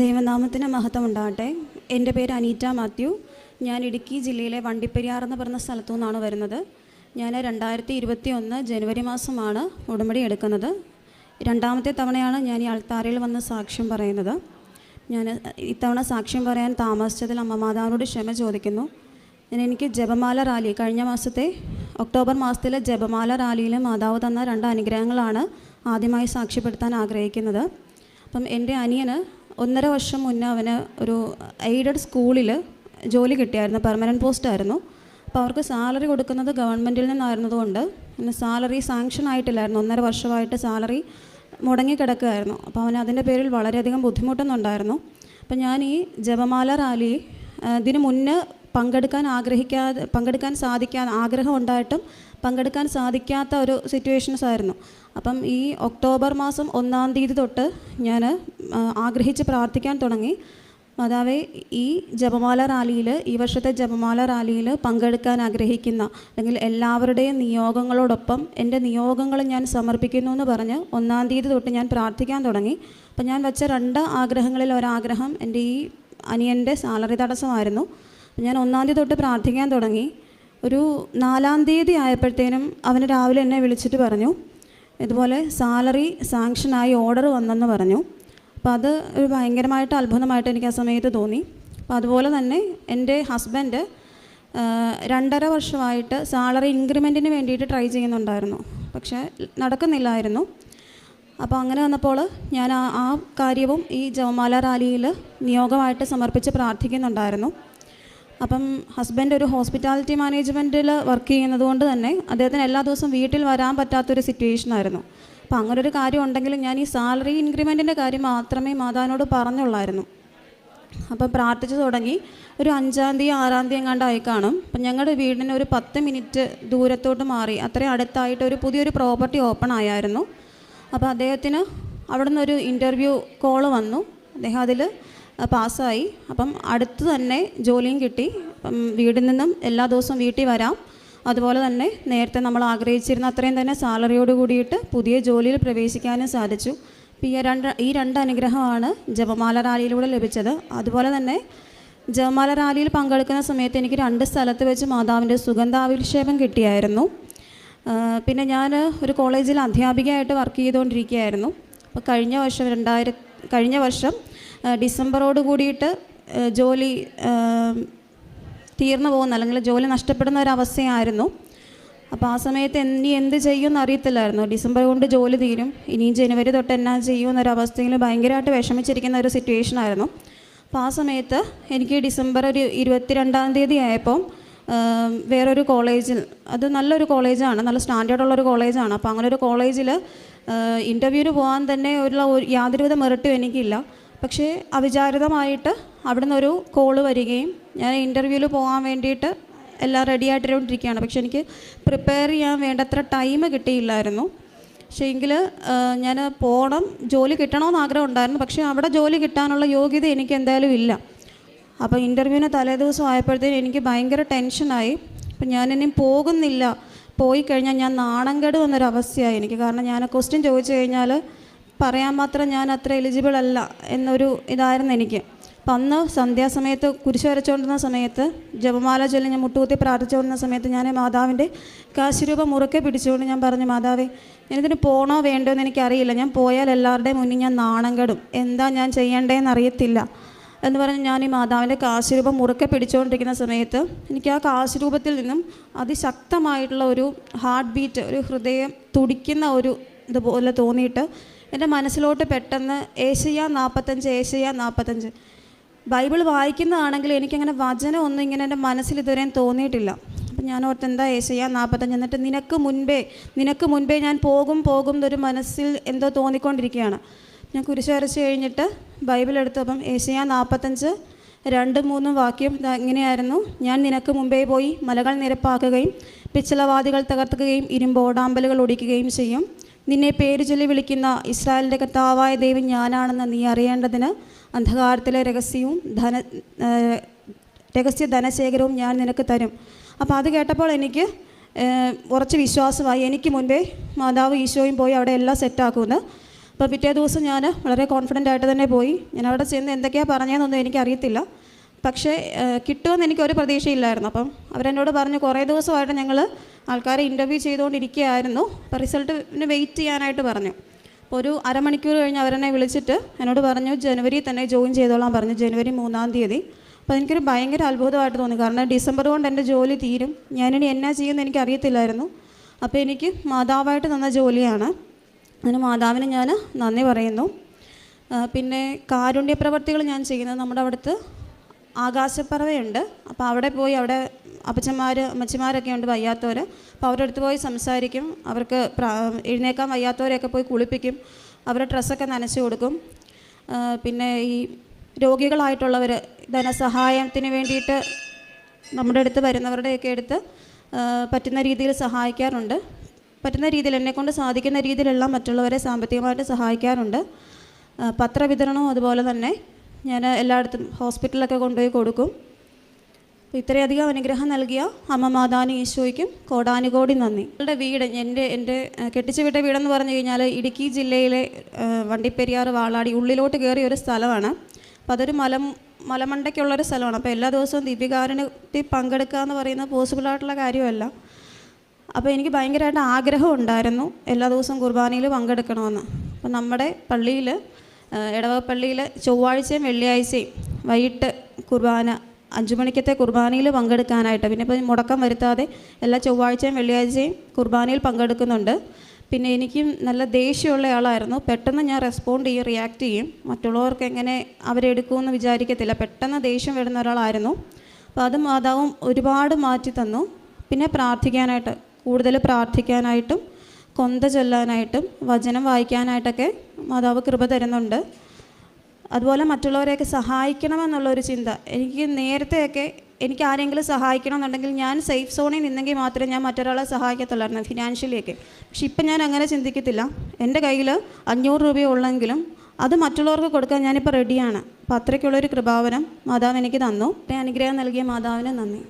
ദൈവനാമത്തിന് മഹത്വം ഉണ്ടാകട്ടെ. എൻ്റെ പേര് അനീറ്റ മാത്യു. ഞാൻ ഇടുക്കി ജില്ലയിലെ വണ്ടിപ്പെരിയാർ എന്ന് പറഞ്ഞ സ്ഥലത്തു നിന്നാണ് വരുന്നത്. ഞാൻ 2021 ജനുവരി മാസമാണ് ഉടമ്പടി എടുക്കുന്നത്. രണ്ടാമത്തെ തവണയാണ് ഞാൻ ഈ അൾത്താരയിൽ വന്ന് സാക്ഷ്യം പറയുന്നത്. ഞാൻ ഇത്തവണ സാക്ഷ്യം പറയാൻ താമസിച്ചതിൽ അമ്മ മാതാവിനോട് ക്ഷമ ചോദിക്കുന്നു. എനിക്ക് ജപമാല റാലി കഴിഞ്ഞ മാസത്തെ ഒക്ടോബർ മാസത്തിലെ ജപമാല റാലിയിൽ മാതാവ് തന്ന 2 അനുഗ്രഹങ്ങളാണ് ആദ്യമായി സാക്ഷ്യപ്പെടുത്താൻ ആഗ്രഹിക്കുന്നത്. അപ്പം എൻ്റെ അനിയന് 1.5 വർഷം മുന്നേ അവന് ഒരു എയ്ഡഡ് സ്കൂളിൽ ജോലി കിട്ടിയായിരുന്നു. പെർമനൻറ്റ് പോസ്റ്റായിരുന്നു. അപ്പോൾ അവർക്ക് സാലറി കൊടുക്കുന്നത് ഗവൺമെൻറ്റിൽ നിന്നായിരുന്നതുകൊണ്ട് പിന്നെ സാലറി സാങ്ഷൻ ആയിട്ടില്ലായിരുന്നു. 1.5 വർഷമായിട്ട് സാലറി മുടങ്ങിക്കിടക്കുകയായിരുന്നു. അപ്പോൾ അവന് അതിൻ്റെ പേരിൽ വളരെയധികം ബുദ്ധിമുട്ടുന്നുണ്ടായിരുന്നു. അപ്പം ഞാൻ ഈ ജപമാല റാലി ഇതിനു മുന്നേ പങ്കെടുക്കാൻ സാധിക്കാതെ ആഗ്രഹം ഉണ്ടായിട്ടും പങ്കെടുക്കാൻ സാധിക്കാത്ത ഒരു സിറ്റുവേഷൻസ് ആയിരുന്നു. അപ്പം ഈ ഒക്ടോബർ മാസം 1-ാം തീയതി തൊട്ട് ഞാൻ ആഗ്രഹിച്ച് പ്രാർത്ഥിക്കാൻ തുടങ്ങി. മാതാവേ, ഈ ജപമാല റാലിയിൽ, ഈ വർഷത്തെ ജപമാല റാലിയിൽ പങ്കെടുക്കാൻ ആഗ്രഹിക്കുന്ന അല്ലെങ്കിൽ എല്ലാവരുടെയും നിയോഗങ്ങളോടൊപ്പം എൻ്റെ നിയോഗങ്ങൾ ഞാൻ സമർപ്പിക്കുന്നു എന്ന് പറഞ്ഞ് 1-ാം തീയതി തൊട്ട് ഞാൻ പ്രാർത്ഥിക്കാൻ തുടങ്ങി. അപ്പം ഞാൻ വെച്ച 2 ആഗ്രഹങ്ങളിൽ ഒരാഗ്രഹം എൻ്റെ ഈ അനിയൻ്റെ സാലറി തടസ്സമായിരുന്നു. ഞാൻ 1-ാം തീയതി തൊട്ട് പ്രാർത്ഥിക്കാൻ തുടങ്ങി. ഒരു 4-ാം തീയതി ആയപ്പോഴത്തേനും അവന് രാവിലെ എന്നെ വിളിച്ചിട്ട് പറഞ്ഞു, ഇതുപോലെ സാലറി സാങ്ഷനായി ഓർഡർ വന്നെന്ന് പറഞ്ഞു. അപ്പോൾ അത് ഒരു ഭയങ്കരമായിട്ട് അത്ഭുതമായിട്ട് എനിക്ക് ആ സമയത്ത് തോന്നി. അപ്പോൾ അതുപോലെ തന്നെ എൻ്റെ ഹസ്ബൻഡ് 2.5 വർഷമായിട്ട് സാലറി ഇൻക്രിമെൻറ്റിന് വേണ്ടിയിട്ട് ട്രൈ ചെയ്യുന്നുണ്ടായിരുന്നു. പക്ഷേ നടക്കുന്നില്ലായിരുന്നു. അപ്പോൾ അങ്ങനെ വന്നപ്പോൾ ഞാൻ ആ കാര്യവും ഈ ജപമാല റാലിയിൽ നിയോഗമായിട്ട് സമർപ്പിച്ച് പ്രാർത്ഥിക്കുന്നുണ്ടായിരുന്നു. അപ്പം ഹസ്ബൻഡ് ഒരു ഹോസ്പിറ്റാലിറ്റി മാനേജ്മെൻറ്റിൽ വർക്ക് ചെയ്യുന്നത് കൊണ്ട് തന്നെ അദ്ദേഹത്തിന് എല്ലാ ദിവസവും വീട്ടിൽ വരാൻ പറ്റാത്തൊരു സിറ്റുവേഷനായിരുന്നു. അപ്പോൾ അങ്ങനൊരു കാര്യം ഉണ്ടെങ്കിലും ഞാൻ ഈ സാലറി ഇൻക്രിമെൻറ്റിൻ്റെ കാര്യം മാത്രമേ മാതാവിനോട് പറഞ്ഞുള്ളായിരുന്നു. അപ്പം പ്രാർത്ഥിച്ചു തുടങ്ങി. ഒരു 5-ാം തീയതി 6-ാം തീയതി എങ്ങാണ്ടായി കാണും. അപ്പം ഞങ്ങളുടെ വീടിന് ഒരു 10 മിനിറ്റ് ദൂരത്തോട്ട് മാറി അത്രയും അടുത്തായിട്ട് ഒരു പുതിയൊരു പ്രോപ്പർട്ടി ഓപ്പൺ ആയായിരുന്നു. അപ്പോൾ അദ്ദേഹത്തിന് അവിടെ നിന്നൊരു ഇൻ്റർവ്യൂ കോള് വന്നു. അദ്ദേഹം അതിൽ പാസ്സായി. അപ്പം അടുത്ത് തന്നെ ജോലിയും കിട്ടി. അപ്പം വീട്ടിൽ നിന്നും എല്ലാ ദിവസവും വീട്ടിൽ വരാം. അതുപോലെ തന്നെ നേരത്തെ നമ്മൾ ആഗ്രഹിച്ചിരുന്ന അത്രയും തന്നെ സാലറിയോട് കൂടിയിട്ട് പുതിയ ജോലിയിൽ പ്രവേശിക്കാനും സാധിച്ചു. ഈ രണ്ട് അനുഗ്രഹമാണ് ജപമാല റാലിയിലൂടെ ലഭിച്ചത്. അതുപോലെ തന്നെ ജപമാല റാലിയിൽ പങ്കെടുക്കുന്ന സമയത്ത് എനിക്ക് 2 സ്ഥലത്ത് വെച്ച് മാതാവിൻ്റെ സുഗന്ധാഭിഷേകം കിട്ടിയായിരുന്നു. പിന്നെ ഞാൻ ഒരു കോളേജിൽ അധ്യാപികയായിട്ട് വർക്ക് ചെയ്തുകൊണ്ടിരിക്കുകയായിരുന്നു. അപ്പോൾ കഴിഞ്ഞ വർഷം ഡിസംബറോട് കൂടിയിട്ട് ജോലി തീർന്നു പോകുന്ന അല്ലെങ്കിൽ ജോലി നഷ്ടപ്പെടുന്ന ഒരവസ്ഥയായിരുന്നു. അപ്പോൾ ആ സമയത്ത് ഇനി എന്ത് ചെയ്യുമെന്ന് അറിയത്തില്ലായിരുന്നു. ഡിസംബർ കൊണ്ട് ജോലി തീരും, ഇനി ജനുവരി തൊട്ട് എന്നാ ചെയ്യുമെന്നൊരവസ്ഥയിൽ ഭയങ്കരമായിട്ട് വിഷമിച്ചിരിക്കുന്ന ഒരു സിറ്റുവേഷനായിരുന്നു. അപ്പോൾ ആ സമയത്ത് എനിക്ക് ഡിസംബർ ഒരു 22-ാം തീയതി ആയപ്പോൾ വേറൊരു കോളേജിൽ, അത് നല്ലൊരു കോളേജാണ്, നല്ല സ്റ്റാൻഡേർഡുള്ളൊരു കോളേജാണ്. അപ്പോൾ അങ്ങനെ ഒരു കോളേജിൽ ഇൻ്റർവ്യൂവിന് പോകാൻ തന്നെ യാതൊരുവിധ മെറിറ്റും എനിക്കില്ല. പക്ഷേ അവിചാരിതമായിട്ട് അവിടെ നിന്നൊരു കോള് വരികയും ഞാൻ ഇൻ്റർവ്യൂവിൽ പോകാൻ വേണ്ടിയിട്ട് എല്ലാം റെഡി ആയിട്ടിരിക്കുകയാണ്. പക്ഷെ എനിക്ക് പ്രിപ്പയർ ചെയ്യാൻ വേണ്ടത്ര ടൈം കിട്ടിയില്ലായിരുന്നു. പക്ഷേ എങ്കിൽ ഞാൻ പോകണം, ജോലി കിട്ടണമെന്ന് ആഗ്രഹം ഉണ്ടായിരുന്നു. പക്ഷേ അവിടെ ജോലി കിട്ടാനുള്ള യോഗ്യത എനിക്ക് എന്തായാലും ഇല്ല. അപ്പോൾ ഇൻ്റർവ്യൂവിന് തലേദിവസം ആയപ്പോഴത്തേനും എനിക്ക് ഭയങ്കര ടെൻഷനായി. അപ്പം ഞാനിനി പോകുന്നില്ല, പോയി കഴിഞ്ഞാൽ ഞാൻ നാണം കെട് വന്നൊരവസ്ഥയായി എനിക്ക്. കാരണം ഞാൻ ക്വസ്റ്റ്യൻ ചോദിച്ചു കഴിഞ്ഞാൽ പറയാൻ മാത്രം ഞാൻ അത്ര എലിജിബിൾ അല്ല എന്നൊരു ഇതായിരുന്നു എനിക്ക്. അപ്പം അന്ന് സന്ധ്യാസമയത്ത് കുരിശ് വരച്ചുകൊണ്ടിരുന്ന സമയത്ത്, ജപമാല ചൊല്ലി ഞാൻ മുട്ടുകുത്തി പ്രാർത്ഥിച്ചുകൊണ്ടിരുന്ന സമയത്ത് ഞാൻ മാതാവിൻ്റെ കാശുരൂപം മുറുക്കെ പിടിച്ചുകൊണ്ട് ഞാൻ പറഞ്ഞു, മാതാവേ, എനിക്കിതിന് പോകണോ വേണ്ടോ എന്ന് എനിക്കറിയില്ല. ഞാൻ പോയാൽ എല്ലാവരുടെയും മുന്നിൽ ഞാൻ നാണം കെടും, എന്താ ഞാൻ ചെയ്യേണ്ടതെന്ന് അറിയത്തില്ല എന്ന് പറഞ്ഞ് ഞാൻ ഈ മാതാവിൻ്റെ കാശുരൂപം മുറുക്കെ പിടിച്ചുകൊണ്ടിരിക്കുന്ന സമയത്ത് എനിക്ക് ആ കാശുരൂപത്തിൽ നിന്നും അതിശക്തമായിട്ടുള്ള ഒരു ഹാർട്ട് ബീറ്റ്, ഒരു ഹൃദയം തുടിക്കുന്ന ഒരു ഇതുപോലെ തോന്നിയിട്ട് എൻ്റെ മനസ്സിലോട്ട് പെട്ടെന്ന് ഏശയ്യ 45 ബൈബിൾ വായിക്കുന്നതാണെങ്കിൽ എനിക്കങ്ങനെ വചനമൊന്നും ഇങ്ങനെ എൻ്റെ മനസ്സിൽ ഇതുവരെയും തോന്നിയിട്ടില്ല. അപ്പം ഞാൻ ഓർത്ത് എന്താ ഏശയ്യ 45, എന്നിട്ട് നിനക്ക് മുൻപേ ഞാൻ പോകും എന്നൊരു മനസ്സിൽ എന്തോ തോന്നിക്കൊണ്ടിരിക്കുകയാണ്. ഞാൻ കുരിശ് വരച്ച് കഴിഞ്ഞിട്ട് ബൈബിൾ എടുത്തപ്പം ഏശയ്യ 45 2-3 വാക്യം ഇങ്ങനെയായിരുന്നു: ഞാൻ നിനക്ക് മുമ്പേ പോയി മലകൾ നിരപ്പാക്കുകയും പിച്ചളവാതികൾ തകർക്കുകയും ഇരുമ്പോടാമ്പലുകൾ ഒടിക്കുകയും ചെയ്യും. നിന്നെ പേര് ചൊല്ലി വിളിക്കുന്ന ഇസ്രായേലിൻ്റെ കർത്താവായ ദൈവം ഞാനാണെന്ന് നീ അറിയേണ്ടതിന് അന്ധകാരത്തിലെ രഹസ്യ ധനശേഖരവും ഞാൻ നിനക്ക് തരും. അപ്പോൾ അത് കേട്ടപ്പോൾ എനിക്ക് കുറച്ച് വിശ്വാസമായി. എനിക്ക് മുൻപേ മാതാവ് ഈശോയും പോയി അവിടെ എല്ലാം സെറ്റാക്കുമെന്ന്. അപ്പോൾ പിറ്റേ ദിവസം ഞാൻ വളരെ കോൺഫിഡൻ്റ് ആയിട്ട് തന്നെ പോയി. ഞാൻ അവിടെ ചെന്ന് എന്തൊക്കെയാണ് പറഞ്ഞതെന്നൊന്നും എനിക്കറിയത്തില്ല, പക്ഷേ കിട്ടുമെന്ന് എനിക്കൊരു പ്രതീക്ഷയില്ലായിരുന്നു. അപ്പം അവരെന്നോട് പറഞ്ഞു കുറേ ദിവസമായിട്ട് ഞങ്ങൾ ആൾക്കാരെ ഇൻ്റർവ്യൂ ചെയ്തുകൊണ്ടിരിക്കുകയായിരുന്നു, അപ്പോൾ റിസൾട്ടിന് വെയിറ്റ് ചെയ്യാനായിട്ട് പറഞ്ഞു. അപ്പോൾ ഒരു അരമണിക്കൂർ കഴിഞ്ഞ് അവരെന്നെ വിളിച്ചിട്ട് എന്നോട് പറഞ്ഞു ജനുവരി തന്നെ ജോയിൻ ചെയ്തോളാൻ പറഞ്ഞു, ജനുവരി 3-ാം തീയതി. അപ്പോൾ എനിക്കൊരു ഭയങ്കര അത്ഭുതമായിട്ട് തോന്നി, കാരണം ഡിസംബർ കൊണ്ട് എൻ്റെ ജോലി തീരും, ഞാനിനി എന്നാ ചെയ്യുമെന്ന് എനിക്കറിയത്തില്ലായിരുന്നു. അപ്പോൾ എനിക്ക് മാതാവായിട്ട് തന്ന ജോലിയാണ്, അതിന് മാതാവിന് ഞാൻ നന്ദി പറയുന്നു. പിന്നെ കാരുണ്യ പ്രവർത്തികൾ ഞാൻ ചെയ്യുന്നത് നമ്മുടെ അവിടുത്തെ ആകാശപ്പറവയുണ്ട്. അപ്പോൾ അവിടെ പോയി, അവിടെ അപ്പച്ചന്മാർ അമ്മച്ചിമാരൊക്കെ ഉണ്ട് വയ്യാത്തവർ, അപ്പോൾ അവരുടെ അടുത്ത് പോയി സംസാരിക്കും. അവർക്ക് എഴുന്നേക്കാൻ വയ്യാത്തവരെയൊക്കെ പോയി കുളിപ്പിക്കും, അവരുടെ ഡ്രസ്സൊക്കെ നനച്ച് കൊടുക്കും. പിന്നെ ഈ രോഗികളായിട്ടുള്ളവർ ധനസഹായത്തിന് വേണ്ടിയിട്ട് നമ്മുടെ അടുത്ത് വരുന്നവരുടെയൊക്കെ അടുത്ത് പറ്റുന്ന രീതിയിൽ സഹായിക്കാറുണ്ട്. പറ്റുന്ന രീതിയിൽ, എന്നെക്കൊണ്ട് സാധിക്കുന്ന രീതിയിലെല്ലാം മറ്റുള്ളവരെ സാമ്പത്തികമായിട്ട് സഹായിക്കാറുണ്ട്. പത്രവിതരണവും അതുപോലെ തന്നെ ഞാൻ എല്ലായിടത്തും ഹോസ്പിറ്റലിലൊക്കെ കൊണ്ടുപോയി കൊടുക്കും. ഇത്രയധികം അനുഗ്രഹം നൽകിയ അമ്മ മാതാവിന് ഈശോയ്ക്കും കോടാനുകോടി നന്ദി. ഞങ്ങളുടെ വീട്, എൻ്റെ കെട്ടിച്ചു വിട്ട വീടെന്ന് പറഞ്ഞു കഴിഞ്ഞാൽ ഇടുക്കി ജില്ലയിലെ വണ്ടിപ്പെരിയാർ വാളാടി ഉള്ളിലോട്ട് കയറിയ ഒരു സ്ഥലമാണ്. അപ്പോൾ അതൊരു മലമണ്ടയ്ക്കുള്ളൊരു സ്ഥലമാണ്. അപ്പോൾ എല്ലാ ദിവസവും ദിവ്യകാരുണ്യത്തിൽ പങ്കെടുക്കുക എന്ന് പറയുന്നത് പോസിബിളായിട്ടുള്ള കാര്യമല്ല. അപ്പോൾ എനിക്ക് ഭയങ്കരമായിട്ട് ആഗ്രഹം ഉണ്ടായിരുന്നു എല്ലാ ദിവസവും കുർബാനയിൽ പങ്കെടുക്കണമെന്ന്. അപ്പോൾ നമ്മുടെ പള്ളിയിൽ, ഇടവകപ്പള്ളിയിൽ ചൊവ്വാഴ്ചയും വെള്ളിയാഴ്ചയും വൈകിട്ട് കുർബാന 5 മണിക്കത്തെ കുർബാനയിൽ പങ്കെടുക്കാനായിട്ട്, പിന്നെ ഇപ്പോൾ മുടക്കം വരുത്താതെ എല്ലാ ചൊവ്വാഴ്ചയും വെള്ളിയാഴ്ചയും കുർബാനയിൽ പങ്കെടുക്കുന്നുണ്ട്. പിന്നെ എനിക്ക് നല്ല ദേഷ്യമുള്ള ആളായിരുന്നു, പെട്ടെന്ന് ഞാൻ റെസ്പോണ്ട് ചെയ്യും, റിയാക്ട് ചെയ്യും. മറ്റുള്ളവർക്ക് എങ്ങനെ അവരെടുക്കുമെന്ന് വിചാരിക്കത്തില്ല, പെട്ടെന്ന് ദേഷ്യം വരുന്ന ഒരാളായിരുന്നു. അപ്പോൾ അത് മാതാവും ഒരുപാട് മാറ്റി തന്നു. പിന്നെ പ്രാർത്ഥിക്കാനായിട്ട്, കൂടുതൽ പ്രാർത്ഥിക്കാനായിട്ടും കൊന്ത ചൊല്ലാനായിട്ടും വചനം വായിക്കാനായിട്ടൊക്കെ മാതാവ് കൃപ തരുന്നുണ്ട്. അതുപോലെ മറ്റുള്ളവരെയൊക്കെ സഹായിക്കണമെന്നുള്ളൊരു ചിന്ത എനിക്ക് നേരത്തെയൊക്കെ, എനിക്ക് ആരെങ്കിലും സഹായിക്കണം എന്നുണ്ടെങ്കിൽ ഞാൻ സേഫ് സോണിൽ നിന്നെങ്കിൽ മാത്രമേ ഞാൻ മറ്റൊരാളെ സഹായിക്കത്തുള്ളായിരുന്നു, ഫിനാൻഷ്യലിയൊക്കെ. പക്ഷെ ഇപ്പം ഞാൻ അങ്ങനെ ചിന്തിക്കത്തില്ല. എൻ്റെ കയ്യിൽ 500 രൂപ ഉള്ളെങ്കിലും അത് മറ്റുള്ളവർക്ക് കൊടുക്കാൻ ഞാനിപ്പോൾ റെഡിയാണ്. അപ്പോൾ അത്രയ്ക്കുള്ളൊരു കൃപാവനം മാതാവ് എനിക്ക് തന്നു. അനുഗ്രഹം നൽകിയ മാതാവിന് നന്ദി.